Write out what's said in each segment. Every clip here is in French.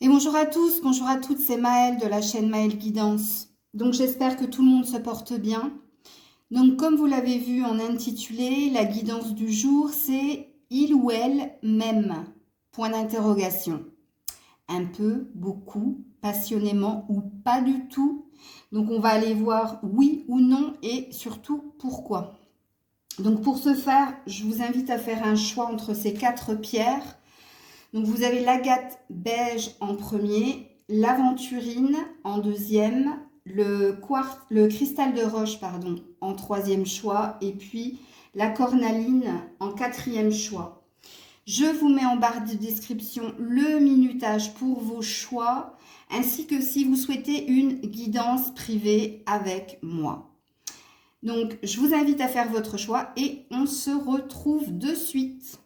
Et bonjour à tous, bonjour à toutes, c'est Maëlle de la chaîne Maëlle Guidance. Donc j'espère que tout le monde se porte bien. Donc comme vous l'avez vu en intitulé, la guidance du jour c'est il ou elle m'aime. Point d'interrogation. Un peu, beaucoup, passionnément ou pas du tout. Donc on va aller voir oui ou non et surtout pourquoi. Donc pour ce faire, je vous invite à faire un choix entre ces 4 pierres. Donc vous avez l'agate beige en premier, l'aventurine en deuxième, le cristal de roche en troisième choix et puis la cornaline en quatrième choix. Je vous mets en barre de description le minutage pour vos choix ainsi que si vous souhaitez une guidance privée avec moi. Donc je vous invite à faire votre choix et on se retrouve de suite.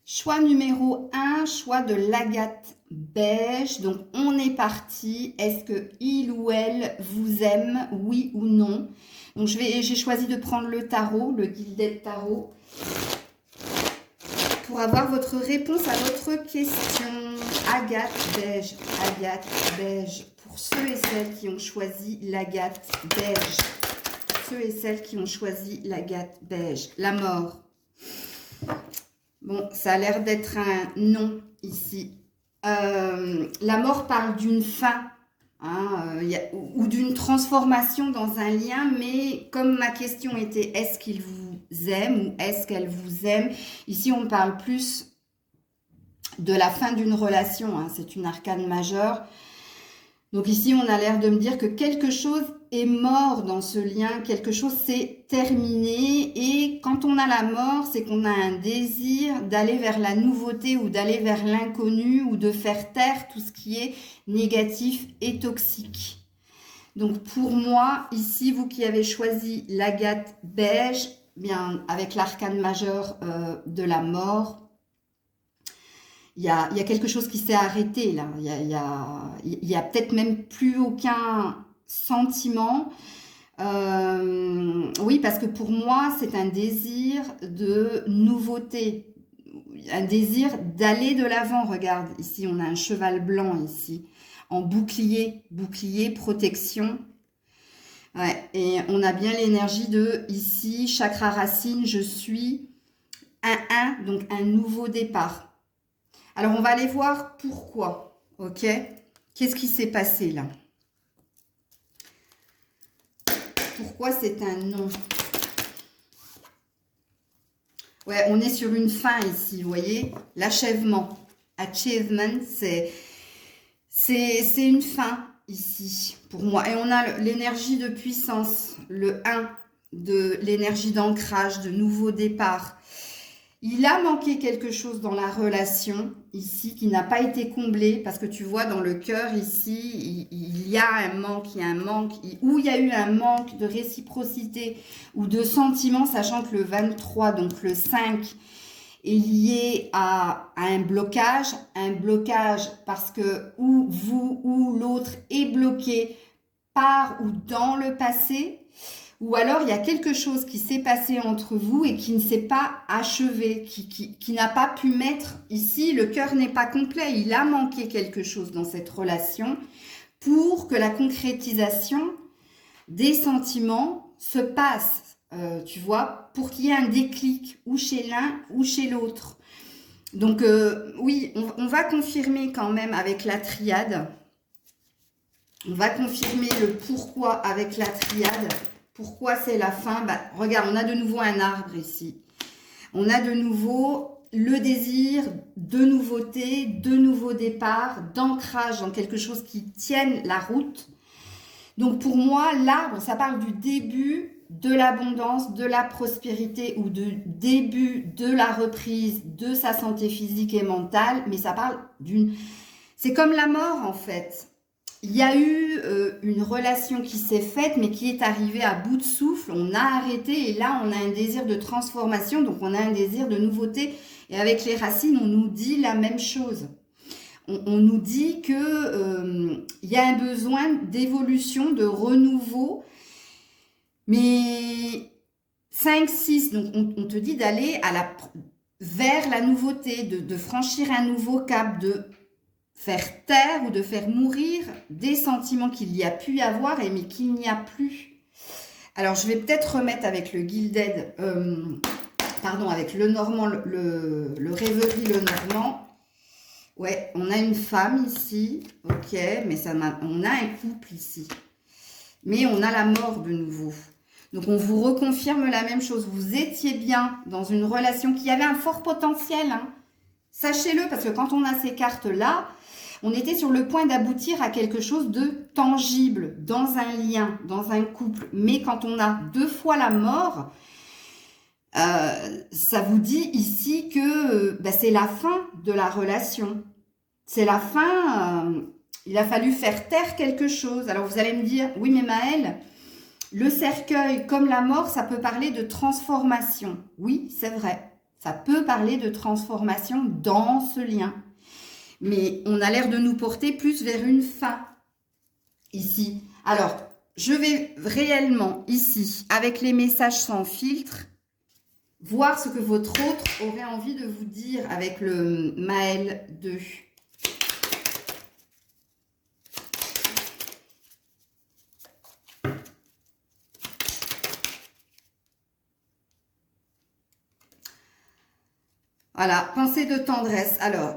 Choix numéro 1, choix de l'agate beige. Donc, on est parti. Est-ce que il ou elle vous aime, oui ou non? Donc, j'ai choisi de prendre le tarot, le Gilded Tarot, pour avoir votre réponse à votre question. Agate beige, agate beige. Pour ceux et celles qui ont choisi l'agate beige. Ceux et celles qui ont choisi l'agate beige. La mort. Bon, ça a l'air d'être un non ici. La mort parle d'une fin ou d'une transformation dans un lien, mais comme ma question était est-ce qu'il vous aime ou est-ce qu'elle vous aime, ici on parle plus de la fin d'une relation, c'est une arcane majeure. Donc ici, on a l'air de me dire que quelque chose est mort dans ce lien, quelque chose s'est terminé. Et quand on a la mort, c'est qu'on a un désir d'aller vers la nouveauté ou d'aller vers l'inconnu ou de faire taire tout ce qui est négatif et toxique. Donc pour moi, ici, vous qui avez choisi l'agate beige, bien avec l'arcane majeur de la mort, il y a quelque chose qui s'est arrêté là. Il y a peut-être même plus aucun sentiment. Oui, parce que pour moi, c'est un désir de nouveauté, un désir d'aller de l'avant. Regarde, ici, on a un cheval blanc ici, en bouclier, protection. Ouais, et on a bien l'énergie de ici, chakra racine, je suis un, donc un nouveau départ. Alors, on va aller voir pourquoi, ok? Qu'est-ce qui s'est passé là? Pourquoi c'est un non? Ouais, on est sur une fin ici, vous voyez? L'achèvement. Achievement, c'est une fin ici pour moi. Et on a l'énergie de puissance, le 1, de l'énergie d'ancrage, de nouveau départ. Il a manqué quelque chose dans la relation ici qui n'a pas été comblé parce que tu vois dans le cœur ici, il y a un manque, où il y a eu un manque de réciprocité ou de sentiment, sachant que le 23, donc le 5, est lié à un blocage parce que ou vous ou l'autre est bloqué par ou dans le passé. Ou alors, il y a quelque chose qui s'est passé entre vous et qui ne s'est pas achevé, qui n'a pas pu mettre ici, le cœur n'est pas complet. Il a manqué quelque chose dans cette relation pour que la concrétisation des sentiments se passe, tu vois, pour qu'il y ait un déclic ou chez l'un ou chez l'autre. Donc, oui, on va confirmer quand même avec la triade. On va confirmer le pourquoi avec la triade. Pourquoi c'est la fin? Bah, regarde, on a de nouveau un arbre ici. On a de nouveau le désir de nouveauté, de nouveau départ, d'ancrage dans quelque chose qui tienne la route. Donc pour moi, l'arbre, ça parle du début de l'abondance, de la prospérité ou du début de la reprise de sa santé physique et mentale. Mais ça parle d'une... C'est comme la mort en fait. Il y a eu une relation qui s'est faite, mais qui est arrivée à bout de souffle. On a arrêté et là, on a un désir de transformation, donc on a un désir de nouveauté. Et avec les racines, on nous dit la même chose. On nous dit que il y a un besoin d'évolution, de renouveau. Mais 5, 6, donc on te dit d'aller vers la nouveauté, de franchir un nouveau cap, de faire taire ou de faire mourir des sentiments qu'il y a pu y avoir mais qu'il n'y a plus. Alors, je vais peut-être remettre avec le Gilded, pardon, avec le Normand, le Rêverie le Normand. Ouais, on a une femme ici, ok, mais on a un couple ici. Mais on a la mort de nouveau. Donc, on vous reconfirme la même chose. Vous étiez bien dans une relation qui avait un fort potentiel, hein. Sachez-le, parce que quand on a ces cartes-là, on était sur le point d'aboutir à quelque chose de tangible, dans un lien, dans un couple. Mais quand on a 2 fois la mort, ça vous dit ici que c'est la fin de la relation. C'est la fin, il a fallu faire taire quelque chose. Alors vous allez me dire, oui mais Maëlle, le cercueil comme la mort, ça peut parler de transformation. Oui, c'est vrai, ça peut parler de transformation dans ce lien. Mais on a l'air de nous porter plus vers une fin ici. Alors, je vais réellement ici, avec les messages sans filtre, voir ce que votre autre aurait envie de vous dire avec le Maëlle 2. Voilà, pensée de tendresse. Alors,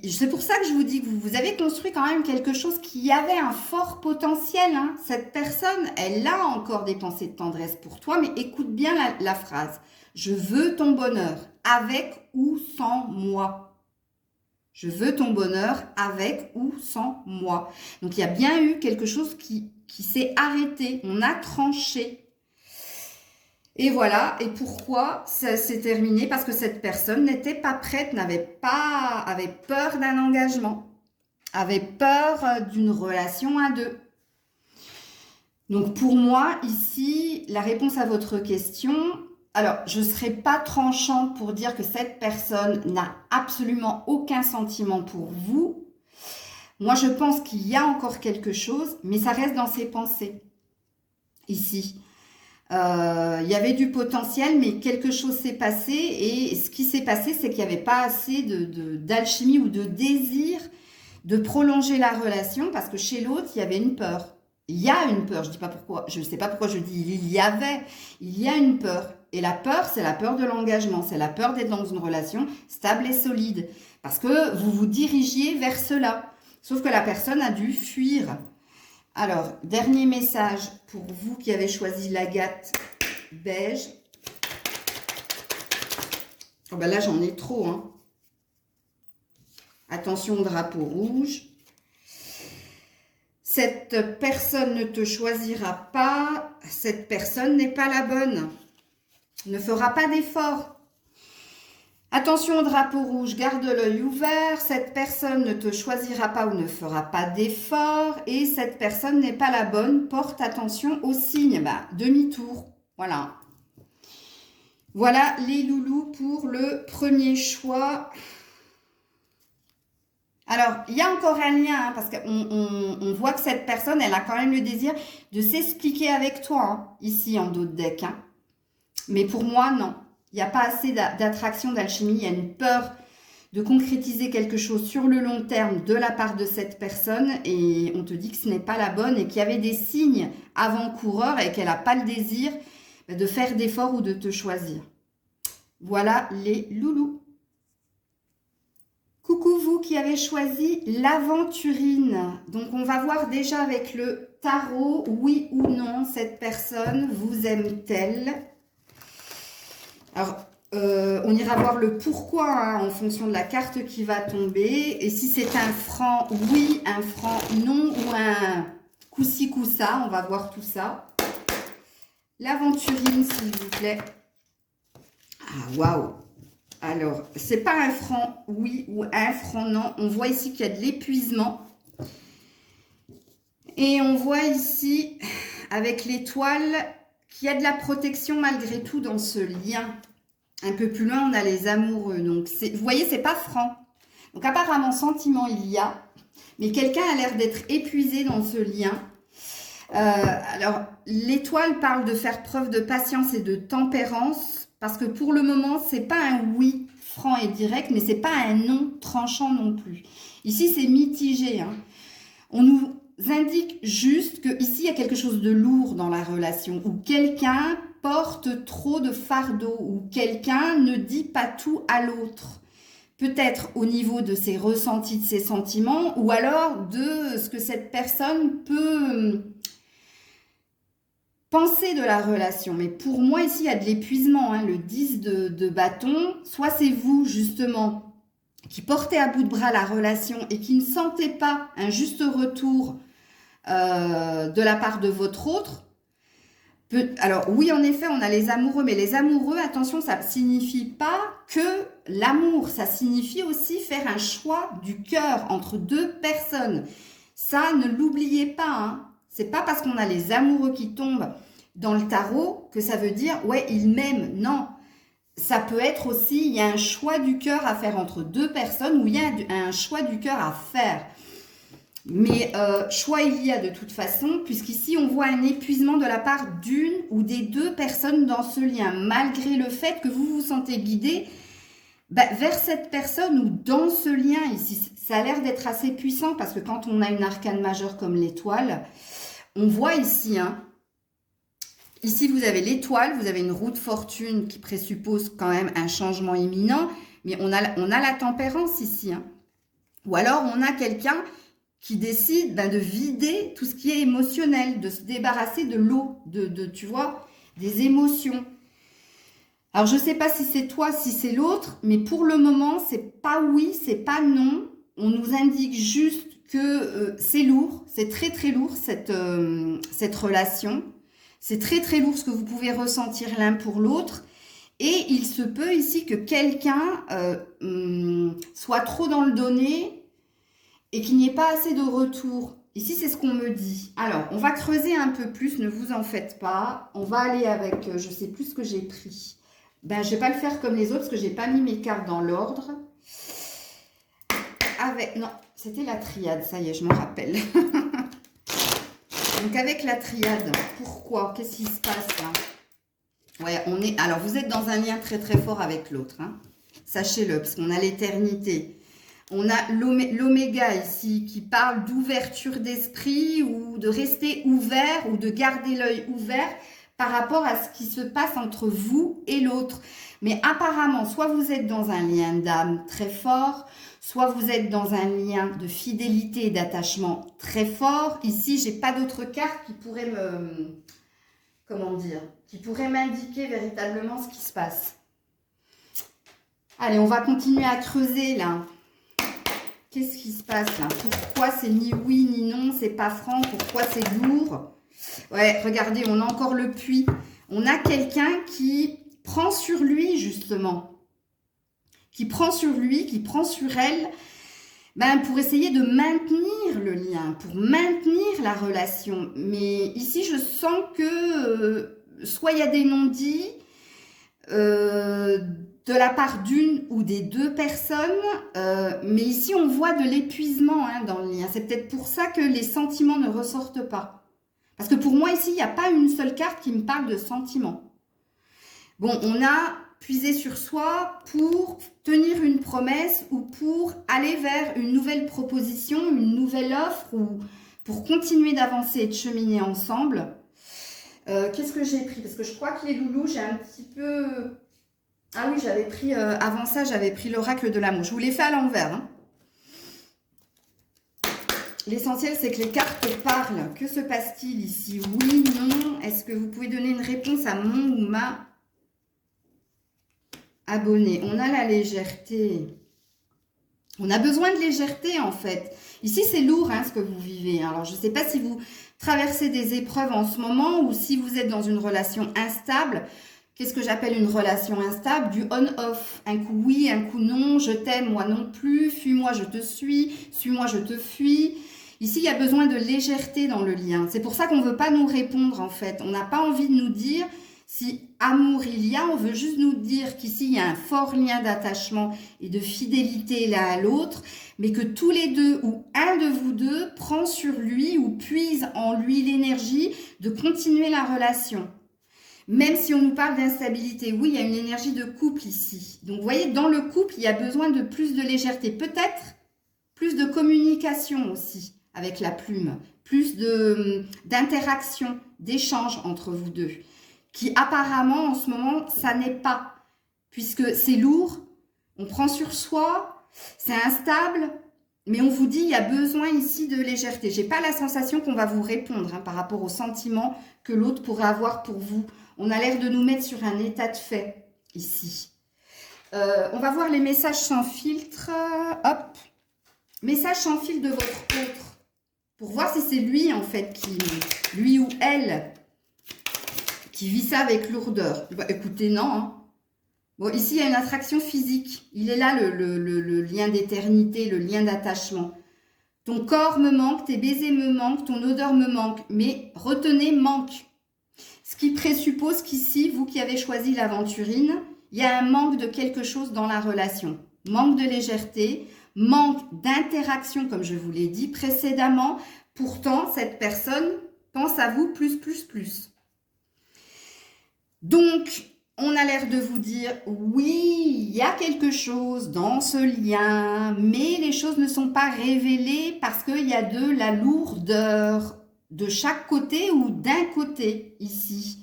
c'est pour ça que je vous dis que vous avez construit quand même quelque chose qui avait un fort potentiel, hein. Cette personne, elle a encore des pensées de tendresse pour toi, mais écoute bien la phrase. Je veux ton bonheur, avec ou sans moi. Je veux ton bonheur, avec ou sans moi. Donc, il y a bien eu quelque chose qui s'est arrêté. On a tranché. Et voilà, et pourquoi ça s'est terminé? Parce que cette personne n'était pas prête, avait peur d'un engagement, avait peur d'une relation à 2. Donc pour moi, ici, la réponse à votre question, alors je ne serai pas tranchante pour dire que cette personne n'a absolument aucun sentiment pour vous. Moi, je pense qu'il y a encore quelque chose, mais ça reste dans ses pensées, ici. Il y avait du potentiel, mais quelque chose s'est passé et ce qui s'est passé, c'est qu'il n'y avait pas assez d'alchimie ou de désir de prolonger la relation parce que chez l'autre, il y avait une peur. Il y a une peur, je dis pas pourquoi, je ne sais pas pourquoi je dis il y avait, il y a une peur. Et la peur, c'est la peur de l'engagement, c'est la peur d'être dans une relation stable et solide parce que vous vous dirigiez vers cela. Sauf que la personne a dû fuir. Alors, dernier message pour vous qui avez choisi l'agate beige. Oh ben là, j'en ai trop, hein. Attention au drapeau rouge. Cette personne ne te choisira pas. Cette personne n'est pas la bonne. Ne fera pas d'effort. Attention au drapeau rouge, garde l'œil ouvert, cette personne ne te choisira pas ou ne fera pas d'effort et cette personne n'est pas la bonne, porte attention aux signes, demi-tour, voilà. Voilà les loulous pour le premier choix. Alors, il y a encore un lien, hein, parce qu'on voit que cette personne, elle a quand même le désir de s'expliquer avec toi, hein, ici en dos de deck. Hein. Mais pour moi, non. Il n'y a pas assez d'attraction, d'alchimie. Il y a une peur de concrétiser quelque chose sur le long terme de la part de cette personne. Et on te dit que ce n'est pas la bonne et qu'il y avait des signes avant-coureurs et qu'elle n'a pas le désir de faire d'efforts ou de te choisir. Voilà les loulous. Coucou vous qui avez choisi l'aventurine. Donc on va voir déjà avec le tarot, oui ou non, cette personne vous aime-t-elle? Alors, on ira voir le pourquoi hein, en fonction de la carte qui va tomber. Et si c'est un franc oui, un franc non ou un coup-ci, coup-ça, on va voir tout ça. L'aventurine, s'il vous plaît. Ah, waouh! Alors, c'est pas un franc oui ou un franc non. On voit ici qu'il y a de l'épuisement. Et on voit ici, avec l'étoile, qu'il y a de la protection malgré tout dans ce lien. Un peu plus loin, on a les amoureux. Donc, vous voyez, c'est pas franc. Donc, apparemment, sentiment, il y a. Mais quelqu'un a l'air d'être épuisé dans ce lien. Alors, l'étoile parle de faire preuve de patience et de tempérance. Parce que pour le moment, c'est pas un oui franc et direct, mais c'est pas un non tranchant non plus. Ici, c'est mitigé. Hein. On nous indique juste que ici il y a quelque chose de lourd dans la relation, où quelqu'un porte trop de fardeau, où quelqu'un ne dit pas tout à l'autre. Peut-être au niveau de ses ressentis, de ses sentiments, ou alors de ce que cette personne peut penser de la relation. Mais pour moi, ici, il y a de l'épuisement. Hein, le 10 de bâton, soit c'est vous, justement, qui portez à bout de bras la relation et qui ne sentez pas un juste retour de la part de votre autre. Alors oui, en effet, on a les amoureux, mais les amoureux, attention, ça ne signifie pas que l'amour, ça signifie aussi faire un choix du cœur entre deux personnes. Ça, ne l'oubliez pas, hein. C'est pas parce qu'on a les amoureux qui tombent dans le tarot que ça veut dire, ouais, ils m'aiment. Non, ça peut être aussi, il y a un choix du cœur à faire entre deux personnes ou il y a un choix du cœur à faire. Mais choix il y a de toute façon, puisqu'ici on voit un épuisement de la part d'une ou des deux personnes dans ce lien, malgré le fait que vous vous sentez guidé vers cette personne ou dans ce lien. Ici, ça a l'air d'être assez puissant parce que quand on a une arcane majeure comme l'étoile, on voit ici, hein, ici vous avez l'étoile, vous avez une roue de fortune qui présuppose quand même un changement imminent, mais on a la tempérance ici. Hein. Ou alors on a quelqu'un qui décide de vider tout ce qui est émotionnel, de se débarrasser de l'eau, tu vois, des émotions. Alors, je ne sais pas si c'est toi, si c'est l'autre, mais pour le moment, c'est pas oui, c'est pas non. On nous indique juste que c'est lourd, c'est très très lourd cette relation. C'est très très lourd ce que vous pouvez ressentir l'un pour l'autre. Et il se peut ici que quelqu'un soit trop dans le donné, et qu'il n'y ait pas assez de retour. Ici, c'est ce qu'on me dit. Alors, on va creuser un peu plus, ne vous en faites pas. On va aller avec, je ne sais plus ce que j'ai pris. Je ne vais pas le faire comme les autres, parce que je n'ai pas mis mes cartes dans l'ordre. Non, c'était la triade, ça y est, je m'en rappelle. Donc, avec la triade, pourquoi? Qu'est-ce qui se passe là? Ouais, alors, vous êtes dans un lien très très fort avec l'autre. Hein. Sachez-le, parce qu'on a l'éternité. On a l'oméga ici qui parle d'ouverture d'esprit ou de rester ouvert ou de garder l'œil ouvert par rapport à ce qui se passe entre vous et l'autre. Mais apparemment, soit vous êtes dans un lien d'âme très fort, soit vous êtes dans un lien de fidélité et d'attachement très fort. Ici, j'ai pas d'autres cartes qui pourraient qui pourraient m'indiquer véritablement ce qui se passe. Allez, on va continuer à creuser là. Qu'est-ce qui se passe là? Pourquoi c'est ni oui ni non? C'est pas franc? Pourquoi c'est lourd? Ouais, regardez, on a encore le puits. On a quelqu'un qui prend sur lui, justement. Qui prend sur lui, qui prend sur elle, pour essayer de maintenir le lien, pour maintenir la relation. Mais ici, je sens que soit il y a des non-dits, de la part d'une ou des deux personnes, mais ici on voit de l'épuisement dans le lien. C'est peut-être pour ça que les sentiments ne ressortent pas. Parce que pour moi ici, il n'y a pas une seule carte qui me parle de sentiments. Bon, on a puisé sur soi pour tenir une promesse ou pour aller vers une nouvelle proposition, une nouvelle offre ou pour continuer d'avancer et de cheminer ensemble. Qu'est-ce que j'ai pris? Parce que je crois que les loulous, j'ai un petit peu... Ah oui, j'avais pris, avant ça, j'avais pris l'oracle de l'amour. Je vous l'ai fait à l'envers. Hein. L'essentiel, c'est que les cartes parlent. Que se passe-t-il ici? Oui, non. Est-ce que vous pouvez donner une réponse à mon ou ma abonnée? On a la légèreté. On a besoin de légèreté, en fait. Ici, c'est lourd, ce que vous vivez. Alors, je ne sais pas si vous traversez des épreuves en ce moment ou si vous êtes dans une relation instable. Qu'est-ce que j'appelle une relation instable? Du on-off. Un coup oui, un coup non. Je t'aime, moi non plus. Fuis-moi, je te suis. Suis-moi, je te fuis. Ici, il y a besoin de légèreté dans le lien. C'est pour ça qu'on ne veut pas nous répondre, en fait. On n'a pas envie de nous dire si amour il y a. On veut juste nous dire qu'ici, il y a un fort lien d'attachement et de fidélité l'un à l'autre, mais que tous les deux ou un de vous deux prend sur lui ou puise en lui l'énergie de continuer la relation. Même si on nous parle d'instabilité, oui, il y a une énergie de couple ici. Donc, vous voyez, dans le couple, il y a besoin de plus de légèreté. Peut-être plus de communication aussi avec la plume. Plus d'interaction, d'échange entre vous deux. Qui apparemment, en ce moment, ça n'est pas. Puisque c'est lourd, on prend sur soi, c'est instable. Mais on vous dit, il y a besoin ici de légèreté. J'ai pas la sensation qu'on va vous répondre par rapport aux sentiments que l'autre pourrait avoir pour vous. On a l'air de nous mettre sur un état de fait ici. On va voir les messages sans filtre. Hop. Message sans filtre de votre autre. Pour voir si c'est lui, en fait, lui ou elle, qui vit ça avec lourdeur. Bah, écoutez, non, hein. Bon, ici, il y a une attraction physique. Il est là, le lien d'éternité, le lien d'attachement. Ton corps me manque, tes baisers me manquent, ton odeur me manque. Mais retenez, manque. Ce qui présuppose qu'ici, vous qui avez choisi l'aventurine, il y a un manque de quelque chose dans la relation. Manque de légèreté, manque d'interaction, comme je vous l'ai dit précédemment. Pourtant, cette personne pense à vous plus. Donc, on a l'air de vous dire, oui, il y a quelque chose dans ce lien, mais les choses ne sont pas révélées parce qu'il y a de la lourdeur de chaque côté ou d'un côté ici.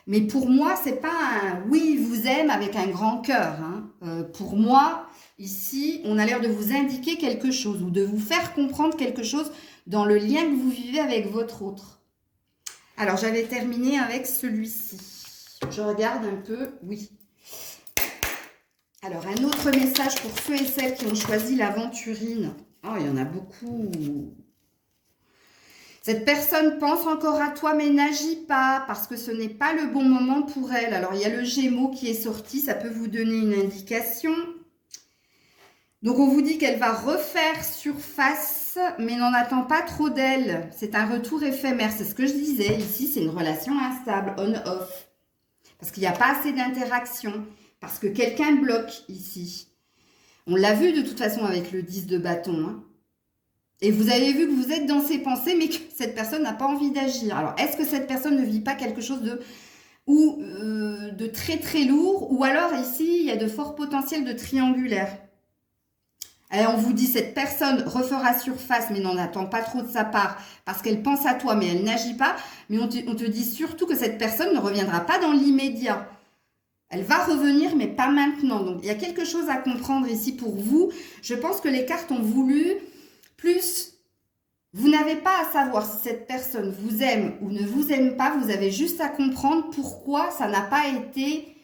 Mais pour moi, c'est pas un oui, vous aime avec un grand cœur. Hein. Pour moi, ici, on a l'air de vous indiquer quelque chose ou de vous faire comprendre quelque chose dans le lien que vous vivez avec votre autre. Alors, j'avais terminé avec celui-ci. Je regarde un peu, oui. Alors, un autre message pour ceux et celles qui ont choisi l'aventurine. Oh, il y en a beaucoup. Cette personne pense encore à toi, mais n'agit pas parce que ce n'est pas le bon moment pour elle. Alors, il y a le Gémeaux qui est sorti, ça peut vous donner une indication. Donc, on vous dit qu'elle va refaire surface, mais n'en attend pas trop d'elle. C'est un retour éphémère, c'est ce que je disais. Ici, c'est une relation instable, on-off. Parce qu'il n'y a pas assez d'interaction. Parce que quelqu'un bloque ici. On l'a vu de toute façon avec le 10 de bâton. Hein. Et vous avez vu que vous êtes dans ses pensées, mais que cette personne n'a pas envie d'agir. Alors, est-ce que cette personne ne vit pas quelque chose de très lourd? Ou alors, ici, il y a de forts potentiels de triangulaire. Alors, on vous dit, cette personne refera surface, mais n'en attend pas trop de sa part, parce qu'elle pense à toi, mais elle n'agit pas. Mais on te dit surtout que cette personne ne reviendra pas dans l'immédiat. Elle va revenir, mais pas maintenant. Donc, il y a quelque chose à comprendre ici pour vous. Je pense que les cartes ont voulu plus. Vous n'avez pas à savoir si cette personne vous aime ou ne vous aime pas. Vous avez juste à comprendre pourquoi ça n'a pas été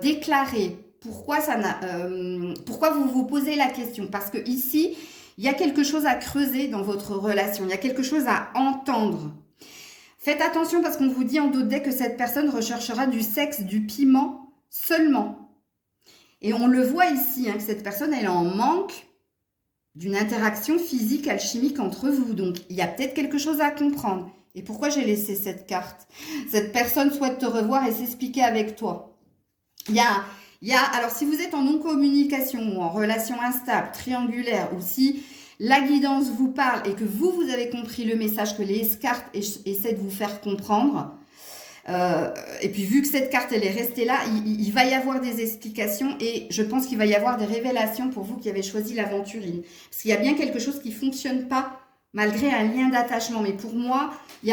déclaré. Pourquoi vous vous posez la question? Parce que ici, il y a quelque chose à creuser dans votre relation. Il y a quelque chose à entendre. Faites attention parce qu'on vous dit en dos de deck que cette personne recherchera du sexe, du piment seulement. Et on le voit ici, hein, que cette personne, elle est en manque d'une interaction physique, alchimique entre vous. Donc, il y a peut-être quelque chose à comprendre. Et pourquoi j'ai laissé cette carte? Cette personne souhaite te revoir et s'expliquer avec toi. Alors, si vous êtes en non-communication ou en relation instable, triangulaire, ou si la guidance vous parle et que vous avez compris le message que les cartes essaient de vous faire comprendre, et puis vu que cette carte, elle est restée là, il va y avoir des explications et je pense qu'il va y avoir des révélations pour vous qui avez choisi l'aventurine. Parce qu'il y a bien quelque chose qui ne fonctionne pas malgré un lien d'attachement. Mais pour moi, il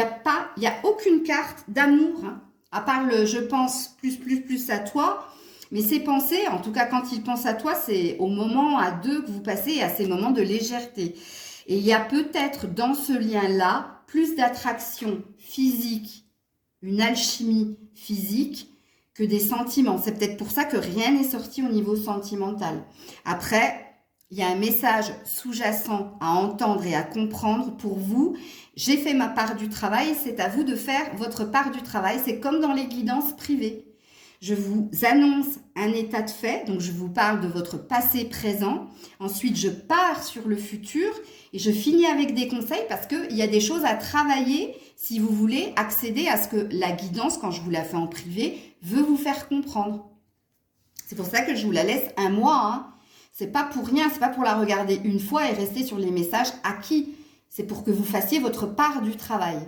n'y a aucune carte d'amour, hein, à part le « je pense plus à toi ». Mais ces pensées, en tout cas quand il pense à toi, c'est au moment à deux que vous passez à ces moments de légèreté. Et il y a peut-être dans ce lien-là plus d'attraction physique, une alchimie physique que des sentiments. C'est peut-être pour ça que rien n'est sorti au niveau sentimental. Après, il y a un message sous-jacent à entendre et à comprendre pour vous. J'ai fait ma part du travail, c'est à vous de faire votre part du travail. C'est comme dans les guidances privées. Je vous annonce un état de fait, donc je vous parle de votre passé présent. Ensuite, je pars sur le futur et je finis avec des conseils parce qu'il y a des choses à travailler si vous voulez accéder à ce que la guidance, quand je vous la fais en privé, veut vous faire comprendre. C'est pour ça que je vous la laisse un mois. Hein. C'est pas pour rien, c'est pas pour la regarder une fois et rester sur les messages acquis. C'est pour que vous fassiez votre part du travail.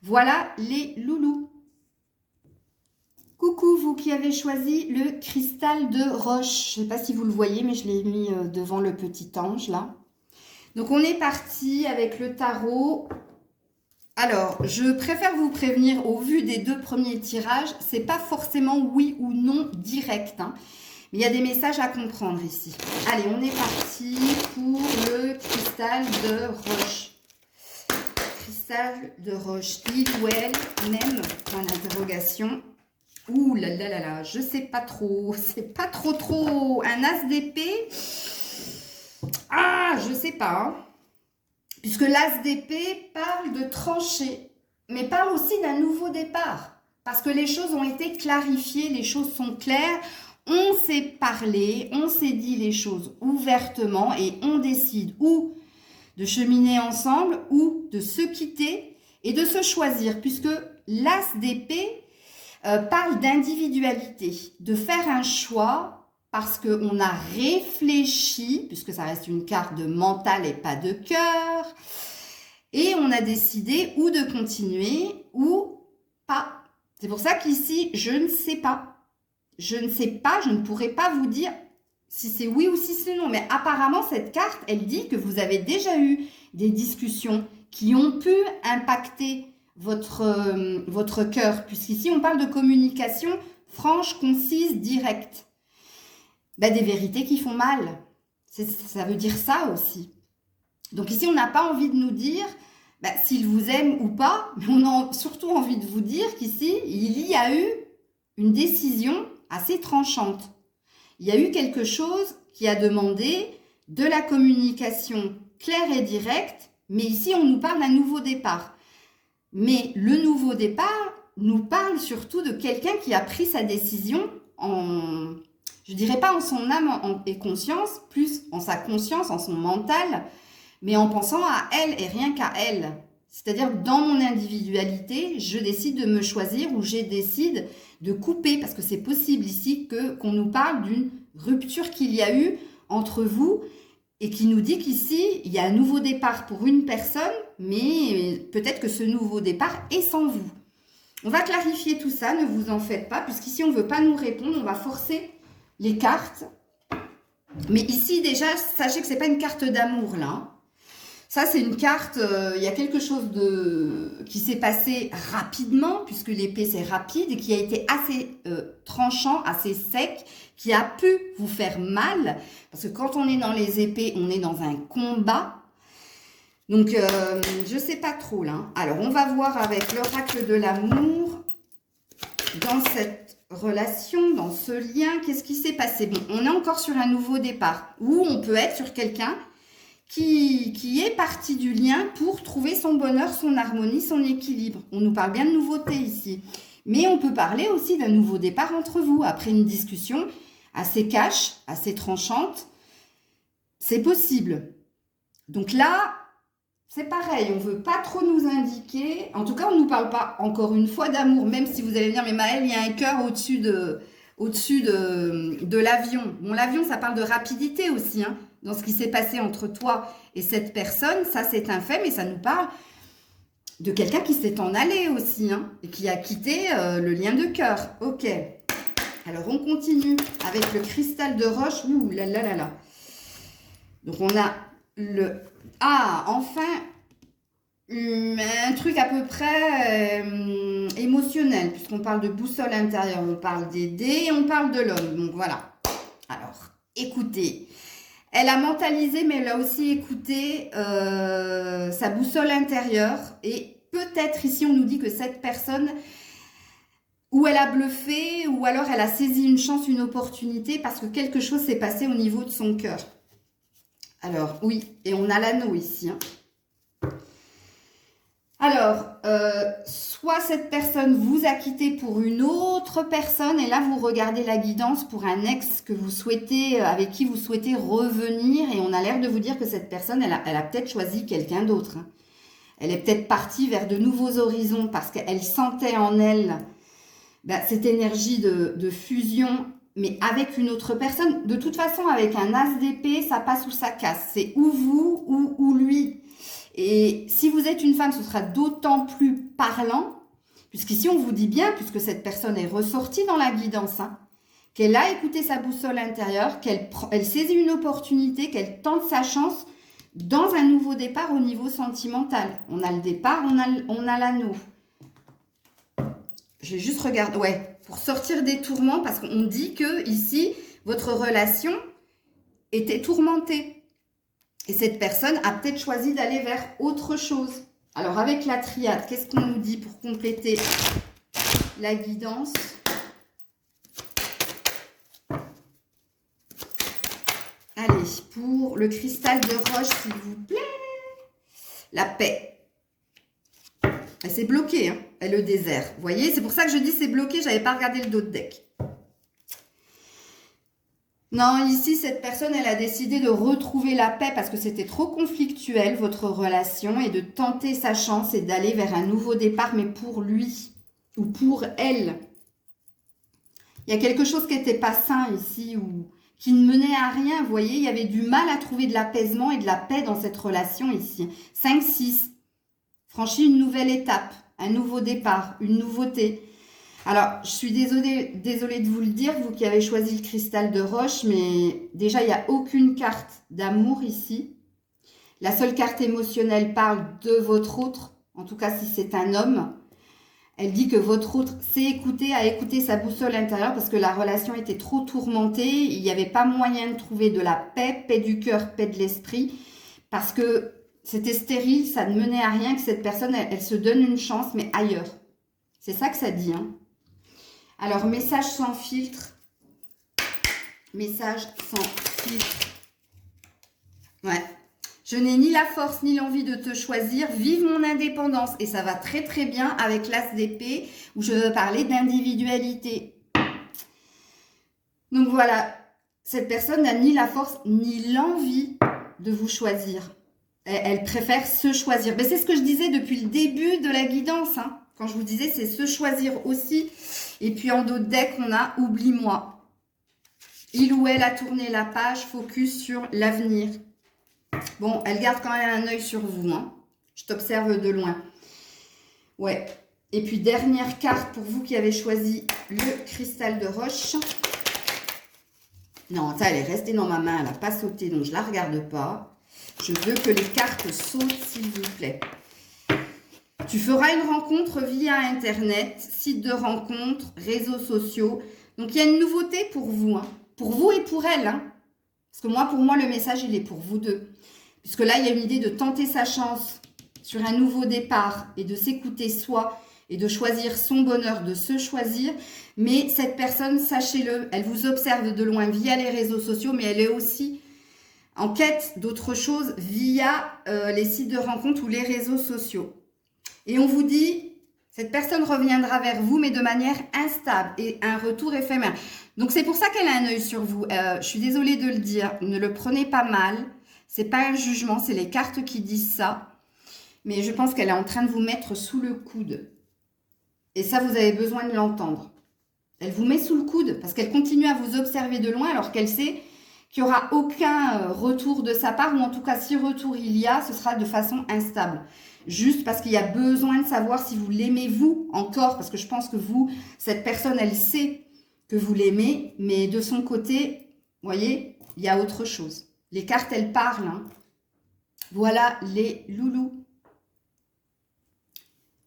Voilà les loulous. Coucou, vous qui avez choisi le cristal de roche. Je ne sais pas si vous le voyez, mais je l'ai mis devant le petit ange, là. Donc, on est parti avec le tarot. Alors, je préfère vous prévenir, au vu des 2 premiers tirages, c'est pas forcément oui ou non direct, hein. Mais il y a des messages à comprendre ici. Allez, on est parti pour le cristal de roche. Cristal de roche. Il ou elle, même, point d'interrogation. Ouh là là là là, je sais pas trop. C'est pas trop. Un as d'épée. Ah, je sais pas. Hein. Puisque l'as d'épée parle de trancher, mais parle aussi d'un nouveau départ. Parce que les choses ont été clarifiées, les choses sont claires. On s'est parlé, on s'est dit les choses ouvertement et on décide ou de cheminer ensemble ou de se quitter et de se choisir, puisque l'as d'épée parle d'individualité, de faire un choix parce qu'on a réfléchi, puisque ça reste une carte de mental et pas de cœur, et on a décidé ou de continuer ou pas. C'est pour ça qu'ici, je ne sais pas. Je ne sais pas, je ne pourrais pas vous dire si c'est oui ou si c'est non. Mais apparemment, cette carte, elle dit que vous avez déjà eu des discussions qui ont pu impacter votre cœur. Puisqu'ici, on parle de communication franche, concise, directe. Ben, des vérités qui font mal. Ça veut dire ça aussi. Donc ici, on n'a pas envie de nous dire s'il vous aime ou pas. Mais on a surtout envie de vous dire qu'ici, il y a eu une décision assez tranchante. Il y a eu quelque chose qui a demandé de la communication claire et directe, mais ici on nous parle d'un nouveau départ. Mais le nouveau départ nous parle surtout de quelqu'un qui a pris sa décision en, je dirais pas en son âme et conscience, plus en sa conscience, en son mental, mais en pensant à elle et rien qu'à elle. C'est-à-dire, dans mon individualité, je décide de me choisir ou je décide de couper, parce que c'est possible ici qu'on nous parle d'une rupture qu'il y a eu entre vous et qui nous dit qu'ici, il y a un nouveau départ pour une personne, mais peut-être que ce nouveau départ est sans vous. On va clarifier tout ça, ne vous en faites pas, puisqu'ici, on ne veut pas nous répondre, on va forcer les cartes. Mais ici, déjà, sachez que ce n'est pas une carte d'amour, là. Ça, c'est une carte, il y a quelque chose qui s'est passé rapidement, puisque l'épée, c'est rapide, et qui a été assez tranchant, assez sec, qui a pu vous faire mal. Parce que quand on est dans les épées, on est dans un combat. Donc, je ne sais pas trop, là. Alors, on va voir avec l'oracle de l'amour, dans cette relation, dans ce lien, qu'est-ce qui s'est passé? Bon, on est encore sur un nouveau départ, où on peut être sur quelqu'un qui est parti du lien pour trouver son bonheur, son harmonie, son équilibre. On nous parle bien de nouveauté ici. Mais on peut parler aussi d'un nouveau départ entre vous, après une discussion assez cash, assez tranchante. C'est possible. Donc là, c'est pareil, on ne veut pas trop nous indiquer. En tout cas, on ne nous parle pas, encore une fois, d'amour, même si vous allez me dire, mais Maëlle, il y a un cœur au-dessus de l'avion. Bon, l'avion, ça parle de rapidité aussi, hein. Dans ce qui s'est passé entre toi et cette personne, ça c'est un fait, mais ça nous parle de quelqu'un qui s'est en allé aussi, hein, et qui a quitté le lien de cœur. Ok. Alors on continue avec le cristal de roche. Ouh là là là là. Donc on a le... Ah, enfin, un truc à peu près émotionnel, puisqu'on parle de boussole intérieure, on parle des dés, on parle de l'homme. Donc voilà. Alors, écoutez. Elle a mentalisé, mais elle a aussi écouté sa boussole intérieure. Et peut-être ici, on nous dit que cette personne, ou elle a bluffé, ou alors elle a saisi une chance, une opportunité, parce que quelque chose s'est passé au niveau de son cœur. Alors, oui, et on a l'anneau ici. Hein. Alors, soit cette personne vous a quitté pour une autre personne, et là, vous regardez la guidance pour un ex que vous souhaitez, avec qui vous souhaitez revenir, et on a l'air de vous dire que cette personne, elle a peut-être choisi quelqu'un d'autre. Hein. Elle est peut-être partie vers de nouveaux horizons, parce qu'elle sentait en elle cette énergie de fusion, mais avec une autre personne. De toute façon, avec un as d'épée, ça passe ou ça casse. C'est ou vous ou lui. Et si vous êtes une femme, ce sera d'autant plus parlant Puisqu'ici, on vous dit bien, puisque cette personne est ressortie dans la guidance, hein, qu'elle a écouté sa boussole intérieure, qu'elle saisit une opportunité, qu'elle tente sa chance dans un nouveau départ au niveau sentimental. On a le départ, on a l'anneau. Je vais juste regarder, ouais, pour sortir des tourments, parce qu'on dit que ici, votre relation était tourmentée. Et cette personne a peut-être choisi d'aller vers autre chose. Alors, avec la triade, qu'est-ce qu'on nous dit pour compléter la guidance? Allez, pour le cristal de roche, s'il vous plaît. La paix. C'est bloqué, hein, le désert. Vous voyez, c'est pour ça que je dis c'est bloqué, je n'avais pas regardé le dos de deck. Non, ici, cette personne, elle a décidé de retrouver la paix parce que c'était trop conflictuel, votre relation, et de tenter sa chance et d'aller vers un nouveau départ, mais pour lui ou pour elle. Il y a quelque chose qui n'était pas sain ici ou qui ne menait à rien. Vous voyez, il y avait du mal à trouver de l'apaisement et de la paix dans cette relation ici. 5-6. Franchit une nouvelle étape, un nouveau départ, une nouveauté. Alors, je suis désolée de vous le dire, vous qui avez choisi le cristal de roche, mais déjà, il n'y a aucune carte d'amour ici. La seule carte émotionnelle parle de votre autre, en tout cas si c'est un homme. Elle dit que votre autre s'est écouté, a écouté sa boussole intérieure parce que la relation était trop tourmentée. Il n'y avait pas moyen de trouver de la paix, paix du cœur, paix de l'esprit, parce que c'était stérile, ça ne menait à rien, que cette personne, elle se donne une chance, mais ailleurs. C'est ça que ça dit, hein. Alors, message sans filtre. Message sans filtre. Ouais. Je n'ai ni la force ni l'envie de te choisir. Vive mon indépendance. Et ça va très très bien avec l'as d'épée où je veux parler d'individualité. Donc voilà, cette personne n'a ni la force ni l'envie de vous choisir. Elle préfère se choisir. Mais c'est ce que je disais depuis le début de la guidance, hein. Quand je vous disais, c'est se choisir aussi. Et puis en dos de deck, on a « Oublie-moi ». Il ou elle a tourné la page, focus sur l'avenir. Bon, elle garde quand même un œil sur vous, hein. Je t'observe de loin. Ouais. Et puis, dernière carte pour vous qui avez choisi le cristal de roche. Non, ça, elle est restée dans ma main. Elle n'a pas sauté, donc je ne la regarde pas. Je veux que les cartes sautent, s'il vous plaît. Tu feras une rencontre via Internet, site de rencontre, réseaux sociaux. Donc, il y a une nouveauté pour vous, hein. Pour vous et pour elle, hein. Parce que pour moi, le message, il est pour vous deux. Puisque là, il y a une idée de tenter sa chance sur un nouveau départ et de s'écouter soi et de choisir son bonheur, de se choisir. Mais cette personne, sachez-le, elle vous observe de loin via les réseaux sociaux, mais elle est aussi en quête d'autre chose via les sites de rencontres ou les réseaux sociaux. Et on vous dit, cette personne reviendra vers vous, mais de manière instable et un retour éphémère. Donc, c'est pour ça qu'elle a un œil sur vous. Je suis désolée de le dire, ne le prenez pas mal. C'est pas un jugement, c'est les cartes qui disent ça. Mais je pense qu'elle est en train de vous mettre sous le coude. Et ça, vous avez besoin de l'entendre. Elle vous met sous le coude parce qu'elle continue à vous observer de loin alors qu'elle sait qu'il n'y aura aucun retour de sa part. Ou en tout cas, si retour il y a, ce sera de façon instable. Juste parce qu'il y a besoin de savoir si vous l'aimez vous encore. Parce que je pense que vous, cette personne, elle sait que vous l'aimez. Mais de son côté, vous voyez, il y a autre chose. Les cartes, elles parlent, hein. Voilà les loulous.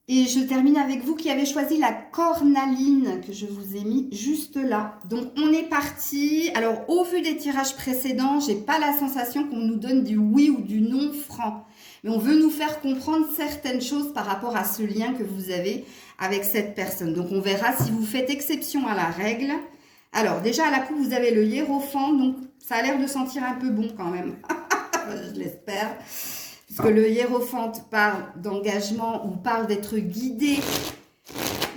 Et je termine avec vous qui avez choisi la cornaline que je vous ai mis juste là. Donc, on est parti. Alors, au vu des tirages précédents, j'ai pas la sensation qu'on nous donne du oui ou du non franc. Mais on veut nous faire comprendre certaines choses par rapport à ce lien que vous avez avec cette personne. Donc, on verra si vous faites exception à la règle. Alors, déjà, à la coupe, vous avez le hiérophant. Donc, ça a l'air de sentir un peu bon quand même. Je l'espère. Puisque le hiérophant parle d'engagement ou parle d'être guidé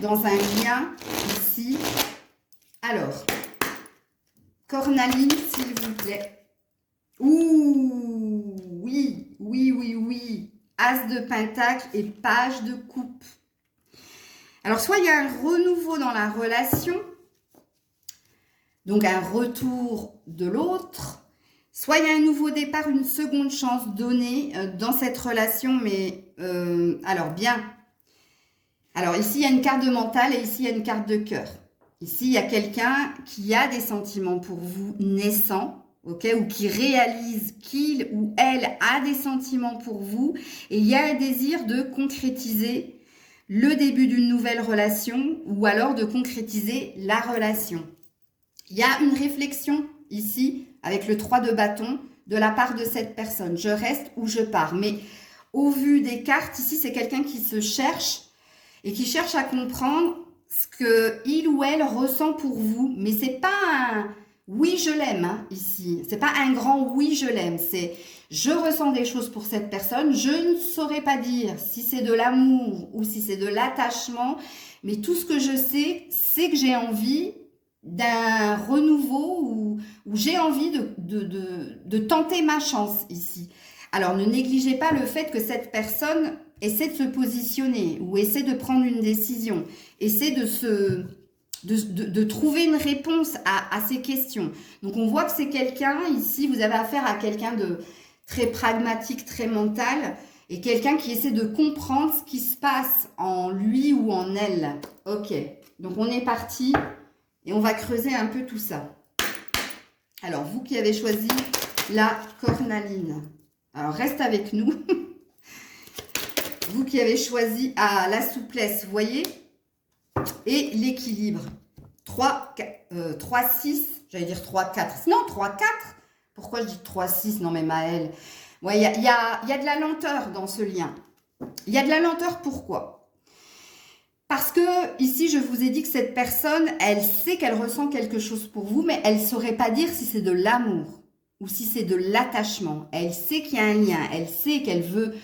dans un lien ici. Alors, cornaline, s'il vous plaît. Ouh, oui, oui, oui, oui. As de pentacle et page de coupe. Alors, soit il y a un renouveau dans la relation, donc un retour de l'autre, soit il y a un nouveau départ, une seconde chance donnée dans cette relation, mais alors bien. Alors ici, il y a une carte de mental et ici, il y a une carte de cœur. Ici, il y a quelqu'un qui a des sentiments pour vous naissants, ok, ou qui réalise qu'il ou elle a des sentiments pour vous. Et il y a un désir de concrétiser le début d'une nouvelle relation ou alors de concrétiser la relation. Il y a une réflexion ici avec le 3 de bâton de la part de cette personne. Je reste ou je pars. Mais au vu des cartes, ici, c'est quelqu'un qui se cherche et qui cherche à comprendre ce que il ou elle ressent pour vous. Mais c'est pas un oui, je l'aime hein, ici. C'est pas un grand oui, je l'aime. C'est je ressens des choses pour cette personne. Je ne saurais pas dire si c'est de l'amour ou si c'est de l'attachement. Mais tout ce que je sais, c'est que j'ai envie d'un renouveau où j'ai envie de tenter ma chance ici. Alors, ne négligez pas le fait que cette personne essaie de se positionner ou essaie de prendre une décision, essaie de trouver une réponse à ces questions. Donc, on voit que c'est quelqu'un, ici, vous avez affaire à quelqu'un de très pragmatique, très mental, et quelqu'un qui essaie de comprendre ce qui se passe en lui ou en elle. Ok, donc on est parti et on va creuser un peu tout ça. Alors, vous qui avez choisi la cornaline, alors reste avec nous. Vous qui avez choisi la souplesse, vous voyez, et l'équilibre. 3, 6, j'allais dire 3, 4. Non, 3, 4. Pourquoi je dis 3, 6? Non, mais Maëlle. Ouais, il y a de la lenteur dans ce lien. Il y a de la lenteur, pourquoi? Parce que ici, je vous ai dit que cette personne, elle sait qu'elle ressent quelque chose pour vous, mais elle ne saurait pas dire si c'est de l'amour ou si c'est de l'attachement. Elle sait qu'il y a un lien, elle sait qu'elle veut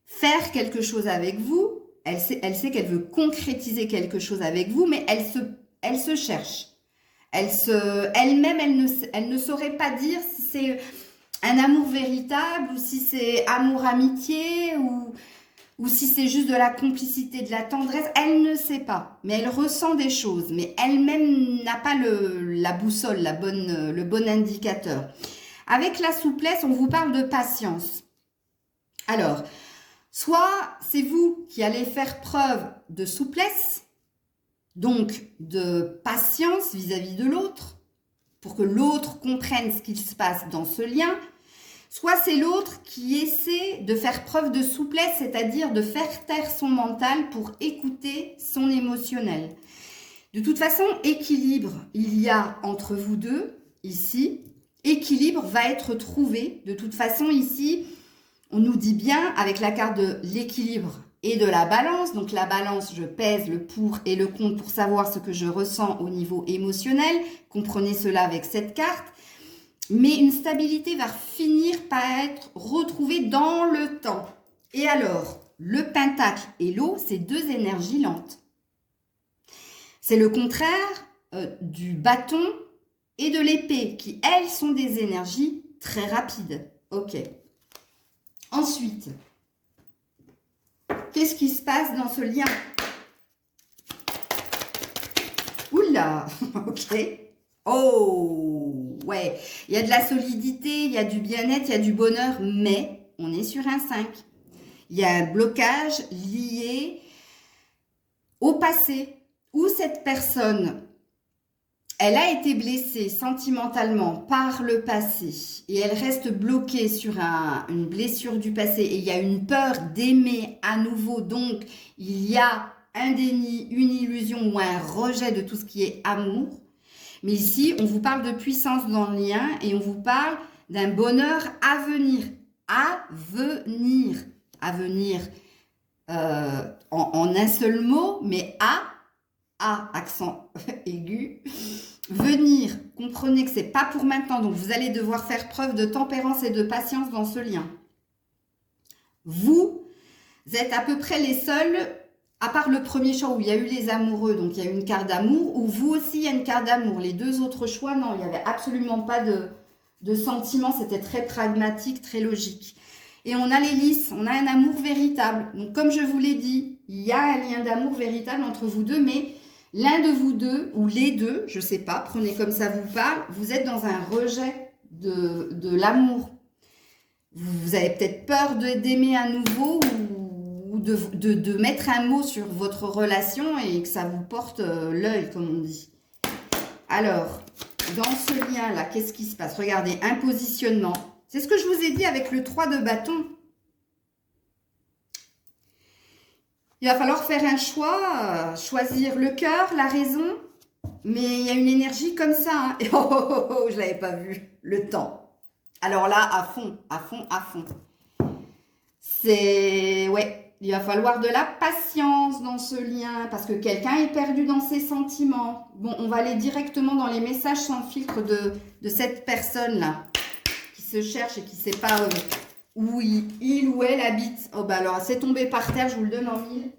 faire quelque chose avec vous, elle sait qu'elle veut concrétiser quelque chose avec vous, mais elle se cherche. Elle-même, elle ne saurait pas dire si c'est un amour véritable ou si c'est amour-amitié ou si c'est juste de la complicité, de la tendresse. Elle ne sait pas, mais elle ressent des choses, mais elle-même n'a pas la boussole, le bon indicateur. Avec la souplesse, on vous parle de patience. Alors, soit c'est vous qui allez faire preuve de souplesse, donc de patience vis-à-vis de l'autre, pour que l'autre comprenne ce qu'il se passe dans ce lien, soit c'est l'autre qui essaie de faire preuve de souplesse, c'est-à-dire de faire taire son mental pour écouter son émotionnel. De toute façon, équilibre, il y a entre vous deux, ici, équilibre va être trouvé. De toute façon, ici, on nous dit bien, avec la carte de l'équilibre et de la balance, donc la balance, je pèse le pour et le contre pour savoir ce que je ressens au niveau émotionnel. Comprenez cela avec cette carte. Mais une stabilité va finir par être retrouvée dans le temps. Et alors, le pentacle et l'eau, c'est deux énergies lentes. C'est le contraire du bâton et de l'épée, qui, elles, sont des énergies très rapides. Ok. Ensuite, qu'est-ce qui se passe dans ce lien? Oula, ok. Oh, ouais, il y a de la solidité, il y a du bien-être, il y a du bonheur, mais on est sur un 5. Il y a un blocage lié au passé, où cette personne, elle a été blessée sentimentalement par le passé et elle reste bloquée sur une blessure du passé et il y a une peur d'aimer à nouveau, donc il y a un déni, une illusion ou un rejet de tout ce qui est amour. Mais ici, on vous parle de puissance dans le lien et on vous parle d'un bonheur à venir. À venir en un seul mot, mais accent aigu. Venir, comprenez que c'est pas pour maintenant. Donc, vous allez devoir faire preuve de tempérance et de patience dans ce lien. Vous êtes à peu près les seuls, à part le premier choix où il y a eu les amoureux, donc il y a eu une carte d'amour, où vous aussi il y a une carte d'amour. Les deux autres choix, non, il n'y avait absolument pas de sentiment, c'était très pragmatique, très logique. Et on a les lys, on a un amour véritable. Donc comme je vous l'ai dit, il y a un lien d'amour véritable entre vous deux, mais l'un de vous deux, ou les deux, je ne sais pas, prenez comme ça vous parle, vous êtes dans un rejet de l'amour. Vous avez peut-être peur d'aimer à nouveau ou de mettre un mot sur votre relation et que ça vous porte l'œil, comme on dit. Alors, dans ce lien-là, qu'est-ce qui se passe? Regardez, un positionnement. C'est ce que je vous ai dit avec le 3 de bâton. Il va falloir faire un choix, choisir le cœur, la raison. Mais il y a une énergie comme ça. Hein. Et je ne l'avais pas vu, le temps. Alors là, à fond, à fond, à fond. C'est... Ouais, il va falloir de la patience dans ce lien. Parce que quelqu'un est perdu dans ses sentiments. Bon, on va aller directement dans les messages sans filtre de cette personne-là. Qui se cherche et qui ne sait pas où il ou elle habite. Oh bah alors, c'est tombé par terre, je vous le donne en mille.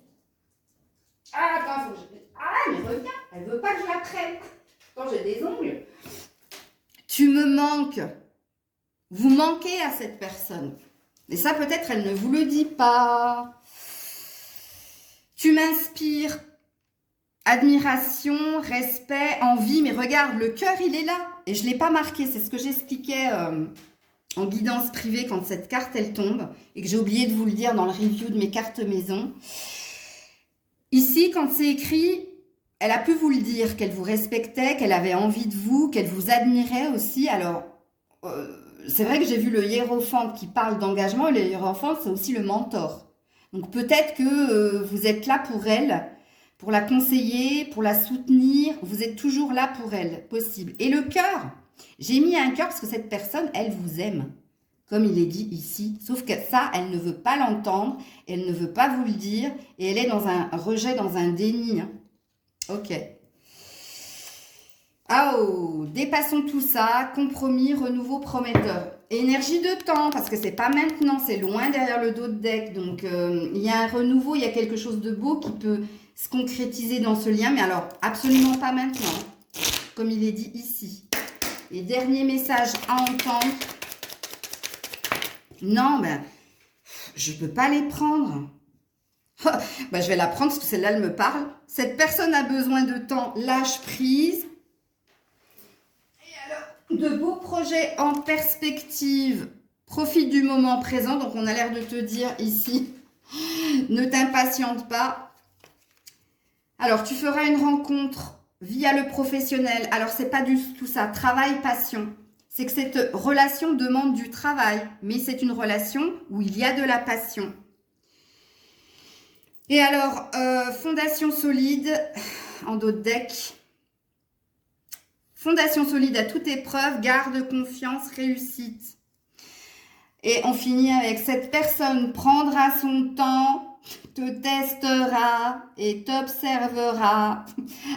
Ah, attends, faut que je... Ah, mais reviens, elle veut pas que je la prenne. Quand j'ai des ongles. Tu me manques. Vous manquez à cette personne. Et ça, peut-être, elle ne vous le dit pas. Tu m'inspires. Admiration, respect, envie. Mais regarde, le cœur, il est là. Et je ne l'ai pas marqué. C'est ce que j'expliquais en guidance privée quand cette carte, elle tombe. Et que j'ai oublié de vous le dire dans le review de mes cartes maison. Ici, quand c'est écrit, elle a pu vous le dire, qu'elle vous respectait, qu'elle avait envie de vous, qu'elle vous admirait aussi. Alors, c'est vrai que j'ai vu le hiérophante qui parle d'engagement. Le hiérophante, c'est aussi le mentor. Donc, peut-être que vous êtes là pour elle, pour la conseiller, pour la soutenir. Vous êtes toujours là pour elle, possible. Et le cœur, j'ai mis un cœur parce que cette personne, elle vous aime. Comme il est dit ici. Sauf que ça, elle ne veut pas l'entendre. Elle ne veut pas vous le dire. Et elle est dans un rejet, dans un déni. Hein. Ok. Oh, dépassons tout ça. Compromis, renouveau prometteur. Énergie de temps, parce que c'est pas maintenant. C'est loin derrière le dos de deck. Donc, il y a un renouveau. Il y a quelque chose de beau qui peut se concrétiser dans ce lien. Mais alors, absolument pas maintenant. Comme il est dit ici. Les derniers messages à entendre. Non, ben, je ne peux pas les prendre. Ben, je vais la prendre parce que celle-là, elle me parle. Cette personne a besoin de temps, lâche prise. Et alors, de beaux projets en perspective. Profite du moment présent. Donc, on a l'air de te dire ici, ne t'impatiente pas. Alors, tu feras une rencontre via le professionnel. Alors, c'est pas du tout ça. Travail, passion. C'est que cette relation demande du travail, mais c'est une relation où il y a de la passion. Et alors, fondation solide, en dos de deck. Fondation solide à toute épreuve, garde, confiance, réussite. Et on finit avec cette personne prendra son temps, te testera et t'observera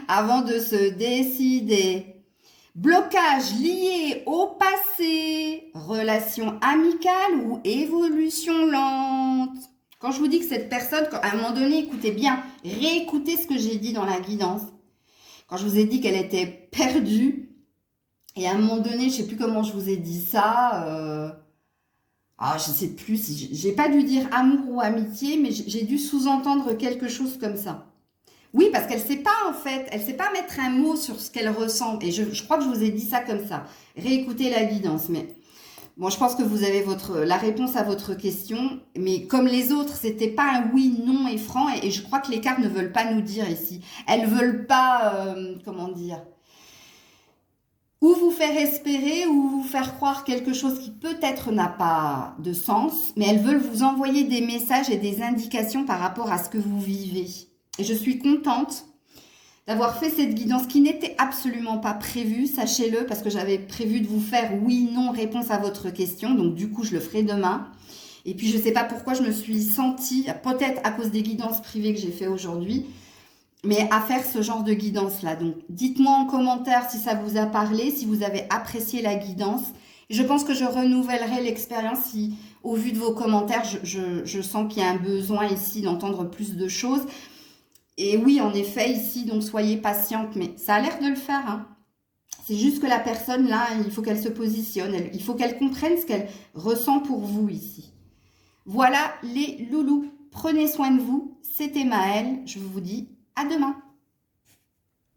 avant de se décider. Blocage lié au passé, relation amicale ou évolution lente. Quand je vous dis que cette personne, à un moment donné, écoutez bien, réécoutez ce que j'ai dit dans la guidance. Quand je vous ai dit qu'elle était perdue, et à un moment donné, je ne sais plus comment je vous ai dit ça, je ne sais plus, si j'ai pas dû dire amour ou amitié, mais j'ai dû sous-entendre quelque chose comme ça. Oui, parce qu'elle ne sait pas en fait, elle ne sait pas mettre un mot sur ce qu'elle ressent. Et je crois que je vous ai dit ça comme ça. Réécoutez la guidance. Mais bon, je pense que vous avez la réponse à votre question. Mais comme les autres, c'était pas un oui, non et franc. Et je crois que les cartes ne veulent pas nous dire ici. Elles ne veulent pas, comment dire, ou vous faire espérer ou vous faire croire quelque chose qui peut-être n'a pas de sens. Mais elles veulent vous envoyer des messages et des indications par rapport à ce que vous vivez. Et je suis contente d'avoir fait cette guidance qui n'était absolument pas prévue, sachez-le, parce que j'avais prévu de vous faire oui, non, réponse à votre question. Donc, du coup, je le ferai demain. Et puis, je ne sais pas pourquoi je me suis sentie, peut-être à cause des guidances privées que j'ai fait aujourd'hui, mais à faire ce genre de guidance-là. Donc, dites-moi en commentaire si ça vous a parlé, si vous avez apprécié la guidance. Et je pense que je renouvellerai l'expérience si, au vu de vos commentaires, je sens qu'il y a un besoin ici d'entendre plus de choses. Et oui, en effet, ici, donc soyez patiente, mais ça a l'air de le faire. Hein. C'est juste que la personne, là, il faut qu'elle se positionne. Il faut qu'elle comprenne ce qu'elle ressent pour vous ici. Voilà les loulous. Prenez soin de vous. C'était Maëlle. Je vous dis à demain.